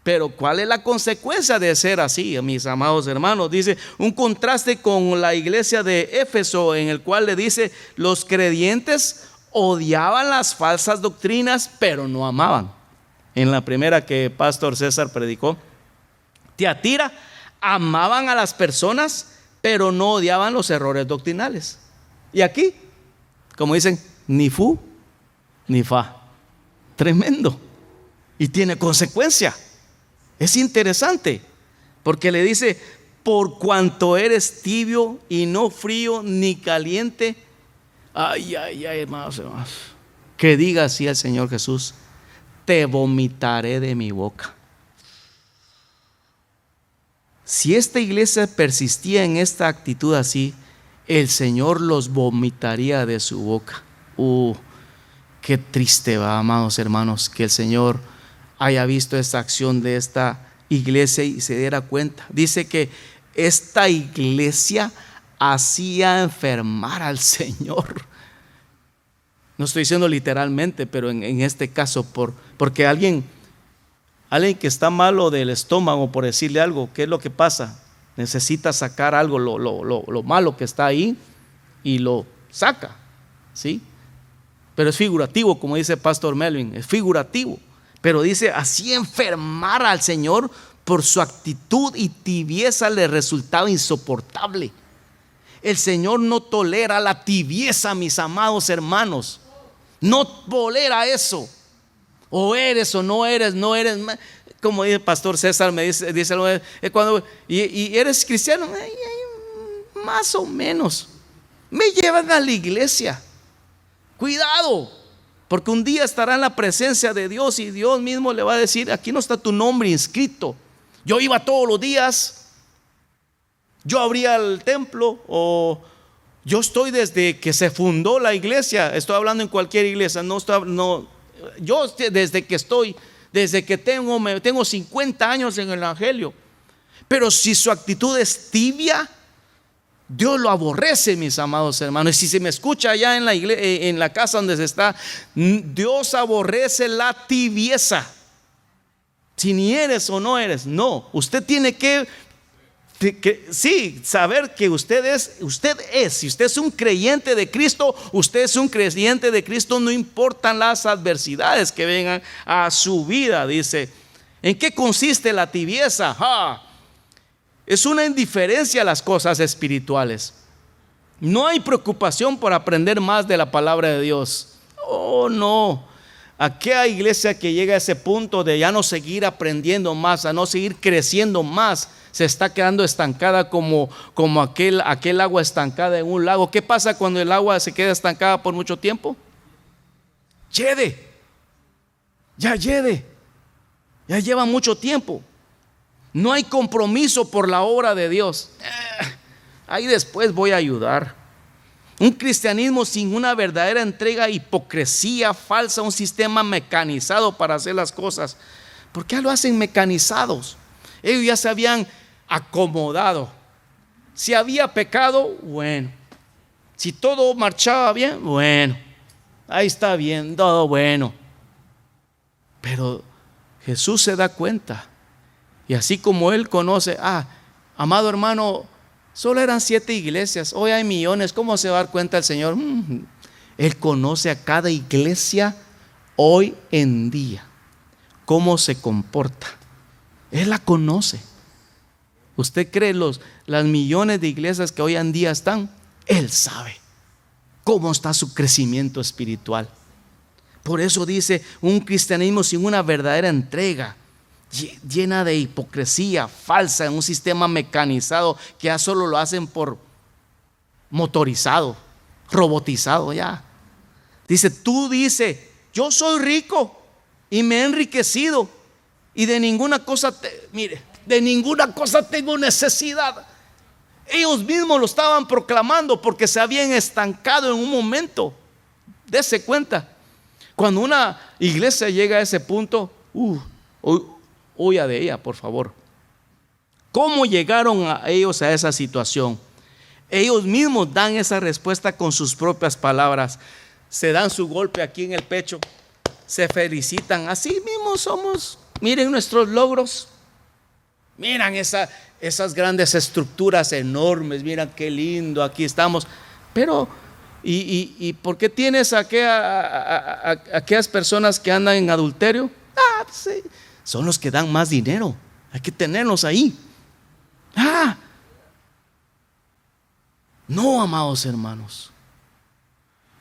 Pero ¿cuál es la consecuencia de ser así, mis amados hermanos? Dice un contraste con la iglesia de Éfeso, en el cual le dice: los creyentes odiaban las falsas doctrinas, pero no amaban. En la primera que Pastor César predicó. Tiatira, amaban a las personas, pero no odiaban los errores doctrinales. Y aquí, como dicen, ni fu ni fa. Tremendo. Y tiene consecuencia. Es interesante, porque le dice: por cuanto eres tibio y no frío ni caliente. Ay, hermanos, que diga así al Señor Jesús: te vomitaré de mi boca. Si esta iglesia persistía en esta actitud así, el Señor los vomitaría de su boca. Qué triste va, amados hermanos, que el Señor haya visto esta acción de esta iglesia y se diera cuenta. Dice que esta iglesia hacía enfermar al Señor. No estoy diciendo literalmente, pero en este caso, porque alguien que está malo del estómago, por decirle algo, ¿qué es lo que pasa? Necesita sacar algo, lo malo que está ahí, y lo saca, ¿sí? Pero es figurativo, como dice Pastor Melvin, es figurativo. Pero dice: así enfermar al Señor por su actitud y tibieza le resultaba insoportable. El Señor no tolera la tibieza, mis amados hermanos. No tolera eso. O eres o no eres, como dice Pastor César, me dice cuando y eres cristiano, más o menos. Me llevan a la iglesia. Cuidado, porque un día estará en la presencia de Dios y Dios mismo le va a decir: aquí no está tu nombre inscrito. Yo iba todos los días, yo abría el templo, o yo estoy desde que se fundó la iglesia. Estoy hablando en cualquier iglesia, yo desde que tengo 50 años en el evangelio. Pero si su actitud es tibia, Dios lo aborrece, mis amados hermanos. Y si se me escucha allá en la iglesia, en la casa donde se está, Dios aborrece la tibieza. Si ni eres o no eres, no. Usted tiene que sí, saber que usted es. Si usted es un creyente de Cristo, usted es un creyente de Cristo, no importan las adversidades que vengan a su vida. Dice: ¿en qué consiste la tibieza? Es una indiferencia a las cosas espirituales. No hay preocupación por aprender más de la palabra de Dios. Oh, no. Aquella iglesia que llega a ese punto de ya no seguir aprendiendo más, a no seguir creciendo más, se está quedando estancada como aquel agua estancada en un lago. ¿Qué pasa cuando el agua se queda estancada por mucho tiempo? Ya lleva mucho tiempo. No hay compromiso por la obra de Dios. Ahí después voy a ayudar. Un cristianismo sin una verdadera entrega, hipocresía falsa, un sistema mecanizado para hacer las cosas. ¿Por qué lo hacen mecanizados? Ellos ya se habían acomodado. Si había pecado, bueno. Si todo marchaba bien, bueno. Ahí está bien, todo bueno. Pero Jesús se da cuenta. Y así como Él conoce, amado hermano, solo eran 7 iglesias, hoy hay millones. ¿Cómo se va a dar cuenta el Señor? Él conoce a cada iglesia hoy en día, cómo se comporta. Él la conoce. ¿Usted cree las millones de iglesias que hoy en día están? Él sabe cómo está su crecimiento espiritual. Por eso dice: un cristianismo sin una verdadera entrega, llena de hipocresía falsa, en un sistema mecanizado que ya solo lo hacen por motorizado, robotizado ya. Dice: yo soy rico y me he enriquecido y de ninguna cosa tengo necesidad. Ellos mismos lo estaban proclamando porque se habían estancado en un momento. Dese cuenta, cuando una iglesia llega a ese punto, huya de ella, por favor. ¿Cómo llegaron ellos a esa situación? Ellos mismos dan esa respuesta con sus propias palabras. Se dan su golpe aquí en el pecho, se felicitan. Así mismo somos. Miren nuestros logros. Miran esas grandes estructuras enormes. Miran qué lindo, aquí estamos. Pero, ¿y por qué tienes aquellas personas que andan en adulterio? Pues, sí, son los que dan más dinero. Hay que tenerlos ahí. No, amados hermanos.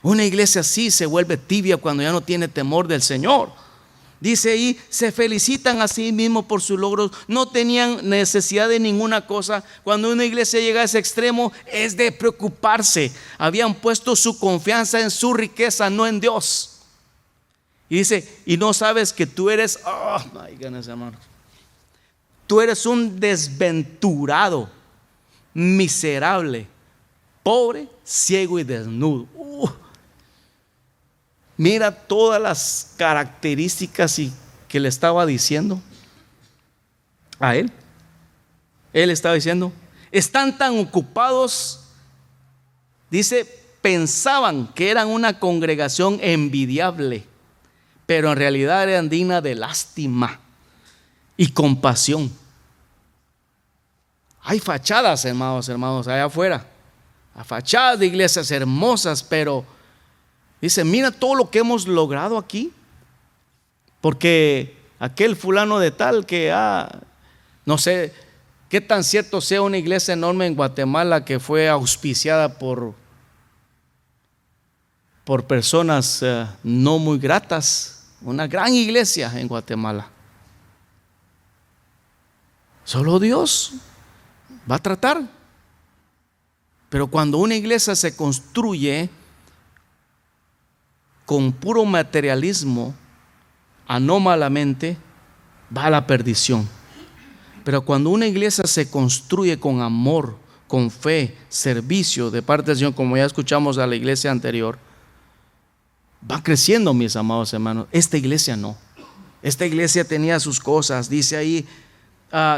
Una iglesia así se vuelve tibia cuando ya no tiene temor del Señor. Dice ahí, se felicitan a sí mismos por sus logros, no tenían necesidad de ninguna cosa. Cuando una iglesia llega a ese extremo, es de preocuparse. Habían puesto su confianza en su riqueza, no en Dios. Y dice, y no sabes que tú eres, hermanos, tú eres un desventurado, miserable, pobre, ciego y desnudo. Mira todas las características que le estaba diciendo a él. Él estaba diciendo, están tan ocupados, dice, pensaban que eran una congregación envidiable, pero en realidad eran dignas de lástima y compasión. Hay fachadas, hermanos, allá afuera, hay fachadas de iglesias hermosas, pero dice, mira todo lo que hemos logrado aquí. Porque aquel fulano de tal que no sé qué tan cierto sea una iglesia enorme en Guatemala que fue auspiciada por personas no muy gratas. Una gran iglesia en Guatemala. Solo Dios va a tratar. Pero cuando una iglesia se construye con puro materialismo, anómalamente, va a la perdición. Pero cuando una iglesia se construye con amor, con fe, servicio de parte del Señor, como ya escuchamos a la iglesia anterior, va creciendo, mis amados hermanos. Esta iglesia no. Esta iglesia tenía sus cosas, dice ahí,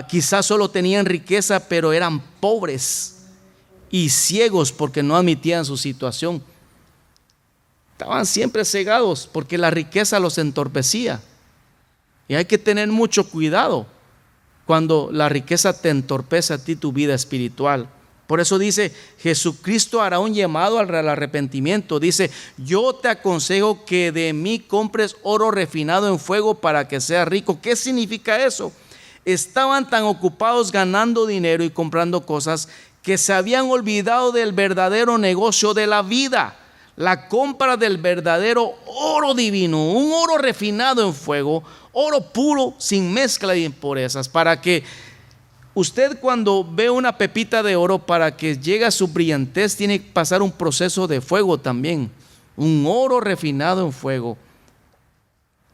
quizás solo tenían riqueza, pero eran pobres y ciegos porque no admitían su situación. Estaban siempre cegados porque la riqueza los entorpecía. Y hay que tener mucho cuidado cuando la riqueza te entorpece a ti tu vida espiritual. Por eso dice, Jesucristo hará un llamado al arrepentimiento. Dice, yo te aconsejo que de mí compres oro refinado en fuego para que seas rico. ¿Qué significa eso? Estaban tan ocupados ganando dinero y comprando cosas que se habían olvidado del verdadero negocio de la vida. La compra del verdadero oro divino, un oro refinado en fuego, oro puro sin mezcla de impurezas, para que usted cuando ve una pepita de oro, para que llegue a su brillantez, tiene que pasar un proceso de fuego también, un oro refinado en fuego.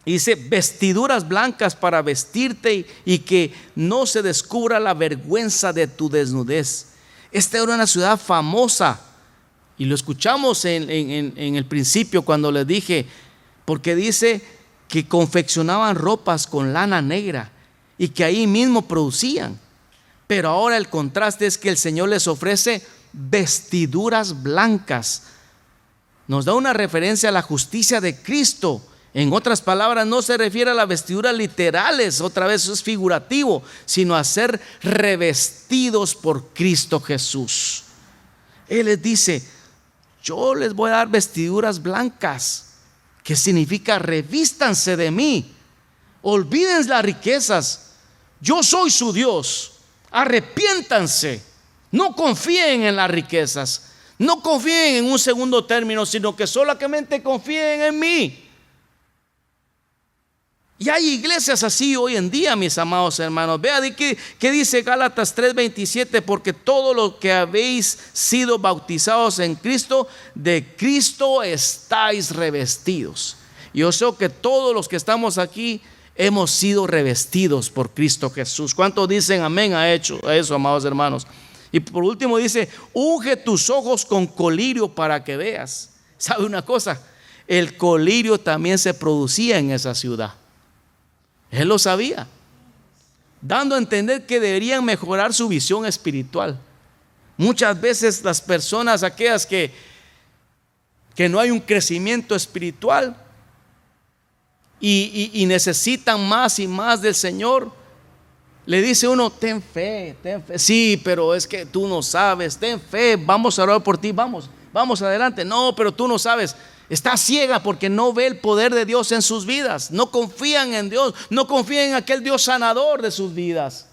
Dice, vestiduras blancas para vestirte y que no se descubra la vergüenza de tu desnudez. Esta era una ciudad famosa. Y lo escuchamos en el principio cuando les dije, porque dice que confeccionaban ropas con lana negra y que ahí mismo producían. Pero ahora el contraste es que el Señor les ofrece vestiduras blancas. Nos da una referencia a la justicia de Cristo. En otras palabras, no se refiere a las vestiduras literales, otra vez eso es figurativo, sino a ser revestidos por Cristo Jesús. Él les dice, yo les voy a dar vestiduras blancas, que significa revístanse de mí, olviden las riquezas, yo soy su Dios, arrepiéntanse, no confíen en las riquezas, no confíen en un segundo término, sino que solamente confíen en mí. Y hay iglesias así hoy en día, mis amados hermanos. Vea que dice Gálatas 3:27, porque todo lo que habéis sido bautizados en Cristo, de Cristo estáis revestidos. Yo sé que todos los que estamos aquí hemos sido revestidos por Cristo Jesús. ¿Cuántos dicen amén a eso, amados hermanos? Y por último dice, unge tus ojos con colirio para que veas. ¿Sabe una cosa? El colirio también se producía en esa ciudad. Él lo sabía, dando a entender que deberían mejorar su visión espiritual. Muchas veces las personas, aquellas que no hay un crecimiento espiritual y necesitan más y más del Señor, le dice uno: ten fe, ten fe. Sí, pero es que tú no sabes. Ten fe, vamos a orar por ti, vamos adelante. No, pero tú no sabes. Está ciega porque no ve el poder de Dios en sus vidas. No confían en Dios, no confían en aquel Dios sanador de sus vidas.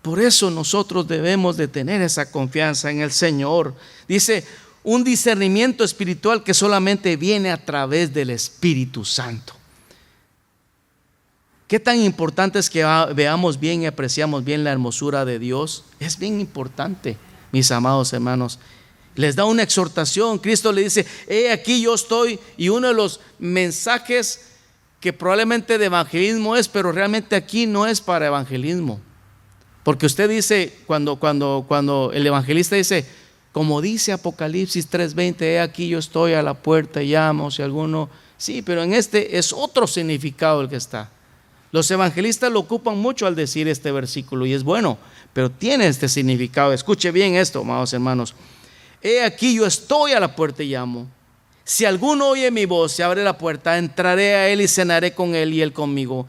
Por eso nosotros debemos de tener esa confianza en el Señor. Dice: un discernimiento espiritual que solamente viene a través del Espíritu Santo. ¿Qué tan importante es que veamos bien y apreciamos bien la hermosura de Dios? Es bien importante, mis amados hermanos. Les da una exhortación. Cristo le dice: he aquí yo estoy. Y uno de los mensajes que probablemente de evangelismo es, pero realmente aquí no es para evangelismo. Porque usted dice, cuando el evangelista dice, como dice Apocalipsis 3:20, he aquí yo estoy a la puerta y llamo, si alguno... Sí, pero en este es otro significado el que está. Los evangelistas lo ocupan mucho al decir este versículo, y es bueno, pero tiene este significado. Escuche bien esto, amados hermanos. He aquí yo estoy a la puerta y llamo. Si alguno oye mi voz, se abre la puerta, entraré a él y cenaré con él y él conmigo.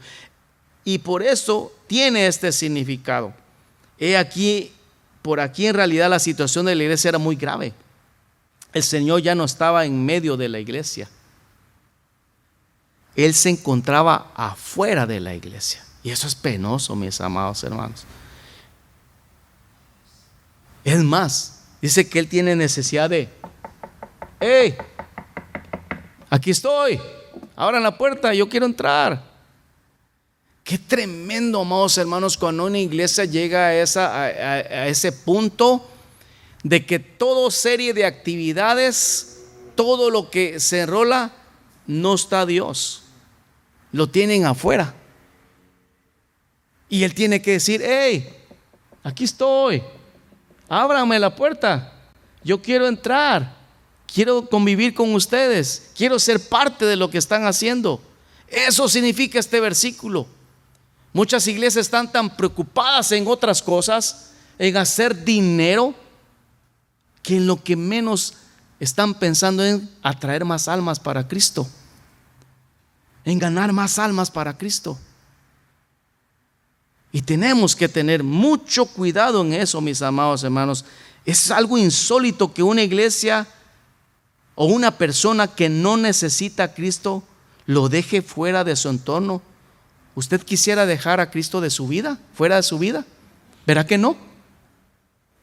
Y por eso tiene este significado. He aquí, por aquí en realidad la situación de la iglesia era muy grave. El Señor ya no estaba en medio de la iglesia. Él se encontraba afuera de la iglesia. Y eso es penoso, mis amados hermanos. Es más, dice que Él tiene necesidad de: hey, aquí estoy, abran la puerta, yo quiero entrar. Qué tremendo, amados hermanos, cuando una iglesia llega a ese punto de que toda serie de actividades, todo lo que se enrola, no está Dios. Lo tienen afuera. Y Él tiene que decir: hey, aquí estoy, ábranme la puerta, yo quiero entrar, quiero convivir con ustedes, quiero ser parte de lo que están haciendo. Eso significa este versículo. Muchas iglesias están tan preocupadas en otras cosas, en hacer dinero, que en lo que menos están pensando en atraer más almas para Cristo, en ganar más almas para Cristo. Y tenemos que tener mucho cuidado en eso, mis amados hermanos. Es algo insólito que una iglesia o una persona que no necesita a Cristo lo deje fuera de su entorno. ¿Usted quisiera dejar a Cristo de su vida, fuera de su vida? ¿Verá que no?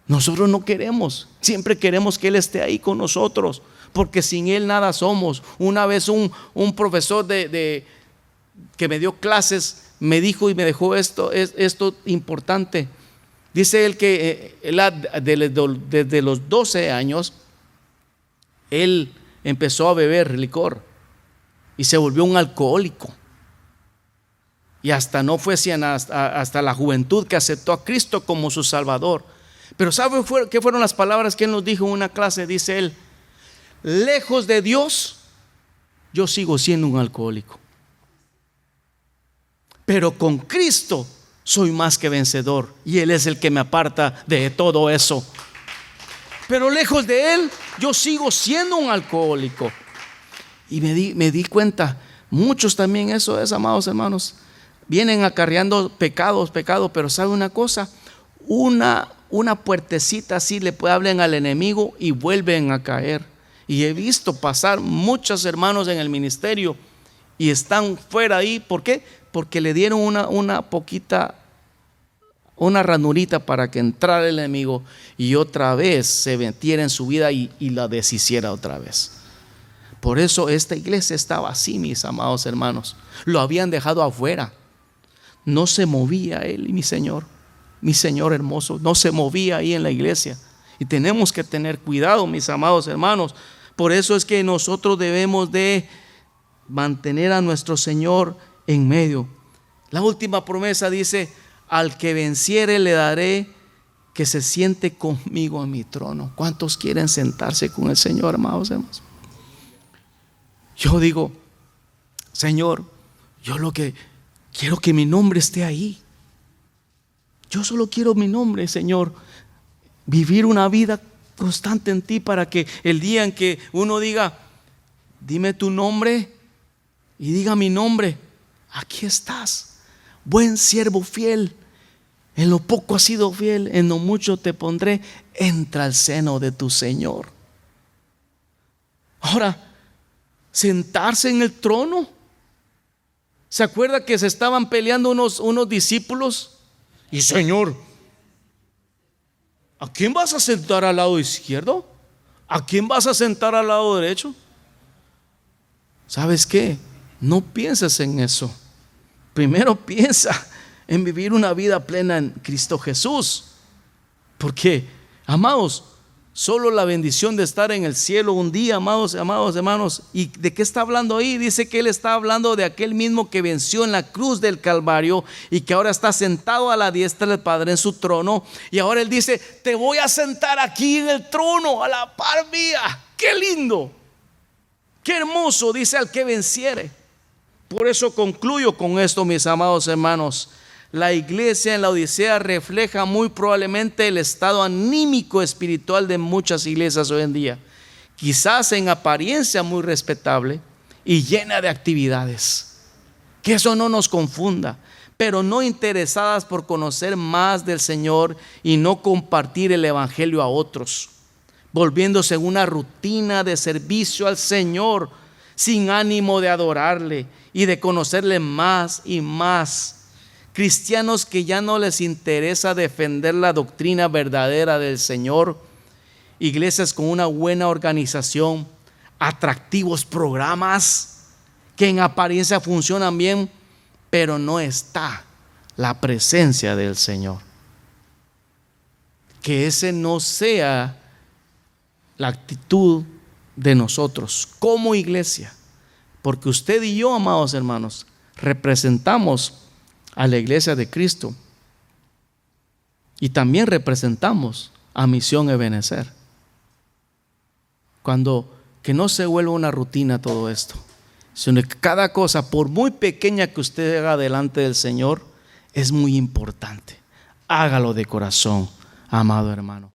Nosotros no queremos. Siempre queremos que Él esté ahí con nosotros, porque sin Él nada somos. Una vez un profesor que me dio clases me dijo y me dejó esto importante. Dice él que desde los 12 años él empezó a beber licor y se volvió un alcohólico. Y hasta no fue hasta la juventud que aceptó a Cristo como su Salvador. Pero ¿sabe qué fueron las palabras que Él nos dijo en una clase? Dice él: lejos de Dios, yo sigo siendo un alcohólico, pero con Cristo soy más que vencedor, y Él es el que me aparta de todo eso. Pero lejos de Él, yo sigo siendo un alcohólico. Y me di cuenta, muchos también eso es, amados hermanos, vienen acarreando pecado, pero ¿sabe una cosa? Una puertecita así le hablan al enemigo y vuelven a caer. Y he visto pasar muchos hermanos en el ministerio y están fuera ahí. ¿Por qué? Porque le dieron una ranurita para que entrara el enemigo y otra vez se metiera en su vida y la deshiciera otra vez. Por eso esta iglesia estaba así, mis amados hermanos. Lo habían dejado afuera. No se movía Él, y mi Señor hermoso, no se movía ahí en la iglesia. Y tenemos que tener cuidado, mis amados hermanos. Por eso es que nosotros debemos de mantener a nuestro Señor en medio. La última promesa dice: al que venciere le daré que se siente conmigo en mi trono. ¿Cuántos quieren sentarse con el Señor, amados hermanos? Yo digo: Señor, yo lo que quiero que mi nombre esté ahí. Yo solo quiero mi nombre, Señor. Vivir una vida constante en ti para que el día en que uno diga, dime tu nombre y diga mi nombre, aquí estás, buen siervo fiel. En lo poco has sido fiel, en lo mucho te pondré. Entra al seno de tu Señor. Ahora, sentarse en el trono. ¿Se acuerda que se estaban peleando unos discípulos? Y Señor, ¿a quién vas a sentar al lado izquierdo? ¿A quién vas a sentar al lado derecho? ¿Sabes qué? No pienses en eso. Primero piensa en vivir una vida plena en Cristo Jesús. Porque, amados, solo la bendición de estar en el cielo un día, amados hermanos. ¿Y de qué está hablando ahí? Dice que Él está hablando de aquel mismo que venció en la cruz del Calvario y que ahora está sentado a la diestra del Padre en su trono. Y ahora Él dice, te voy a sentar aquí en el trono a la par mía. ¡Qué lindo! ¡Qué hermoso! Dice al que venciere. Por eso concluyo con esto, mis amados hermanos. La iglesia en la Odisea refleja muy probablemente el estado anímico espiritual de muchas iglesias hoy en día. Quizás en apariencia muy respetable y llena de actividades. Que eso no nos confunda, pero no interesadas por conocer más del Señor y no compartir el evangelio a otros, volviéndose una rutina de servicio al Señor sin ánimo de adorarle y de conocerle más y más. Cristianos que ya no les interesa defender la doctrina verdadera del Señor. Iglesias con una buena organización, atractivos programas que en apariencia funcionan bien, pero no está la presencia del Señor. Que ese no sea la actitud de nosotros como iglesia, porque usted y yo, amados hermanos, representamos a la iglesia de Cristo y también representamos a Misión Ebenecer. Que no se vuelva una rutina todo esto, sino que cada cosa, por muy pequeña que usted haga delante del Señor, es muy importante. Hágalo de corazón, amado hermano.